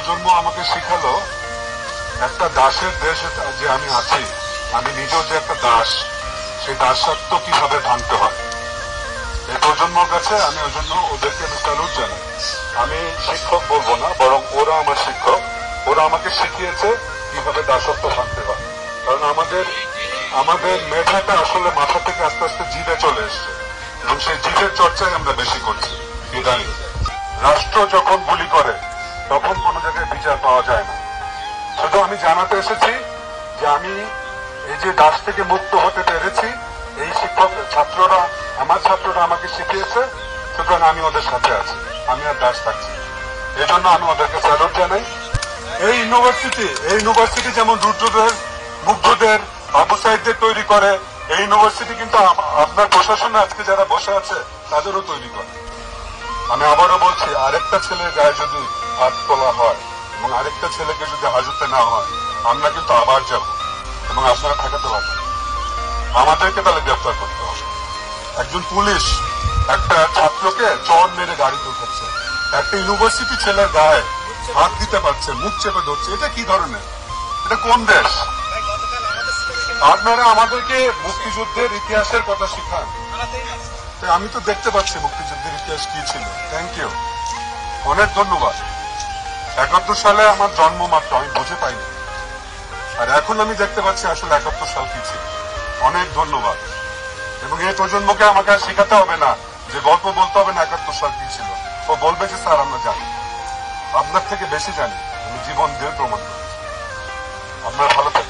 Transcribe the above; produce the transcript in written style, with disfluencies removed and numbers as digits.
প্রজন্ম আমাকে শিখালো একটা দাসের দেশে যে আমি আছি, আমি নিজেও যে একটা দাস, সেই দাসত্ব কিভাবে ভাঙতে হয়। এই প্রজন্মর কাছে আমি ওই জন্য ওদেরকে আমি স্যালুট জানাই। আমি শিক্ষক বলবো না, বরং ওরা আমার শিক্ষক। ওরা আমাকে শিখিয়েছে কিভাবে দাসত্ব ভাঙতে হয়। কারণ আমাদের মেধাটা আসলে মাথা থেকে আস্তে আস্তে জিভে চলে এসছে, এবং সেই জিভের চর্চায় আমরা বেশি করছি ইদানিং। রাষ্ট্র যখন গুলি করে তখন কোনো জায়গায় বিচার পাওয়া যায় না। শুধু আমি জানাতে এসেছি যে আমি এই যে দাস থেকে মুক্ত হতে পেরেছি, এই আমার ছাত্ররা আমাকে শিখিয়েছে, সুতরাং আমি ওদের সাথে আছি, আমি আর দাস থাকছি। এই জন্য আমি ওদেরকে স্যালুট জানাই। এই ইউনিভার্সিটি যেমন রুদ্রদের, মুগ্ধদের, আবু সাইদদের তৈরি করে, এই ইউনিভার্সিটি কিন্তু আপনার প্রশাসনে আজকে যারা বসে আছে তাদেরও তৈরি করে। আমি আবারও বলছি, আরেকটা ছেলের গায়ে যদি হাত তোলা হয় এবং আরেকটা ছেলেকে যদি হাজতে না হয়, আমরা কিন্তু আবার যাব এবং আপনারা ঠেকাতে পারবেন। আমাদেরকে তাহলে গ্রেফতার করতে হবে। একজন পুলিশ একটা ছাত্রকে চর মেরে গাড়িতে উঠাচ্ছে, একটা ইউনিভার্সিটি ছেলের গায়ে হাত দিতে পারছে, মুখ চেপে ধরছে। এটা কি ধরনের, এটা কোন দেশ? আপনারা আমাদেরকে মুক্তিযুদ্ধের ইতিহাসের কথা শিখান। আমি তো দেখতে পাচ্ছি মুক্তিযুদ্ধের ইতিহাস কি ছিল। থ্যাংক ইউ, অনেক ধন্যবাদ। 71 সালে আমার জন্ম মাত্র, আমি বুঝে পাইনি, আর এখন আমি দেখতে পাচ্ছি আসলে 71 সাল কি ছিল। অনেক ধন্যবাদ। এবং এই প্রজন্মকে আমাকে আর শেখাতে হবে না যে গল্প বলতে হবে না 71 সাল কি ছিল। ও বলবে যে স্যার আমরা জানি, আপনার থেকে বেশি জানি, আমি জীবন দিয়ে প্রমাণ করি। আপনারা ভালো থাকবেন।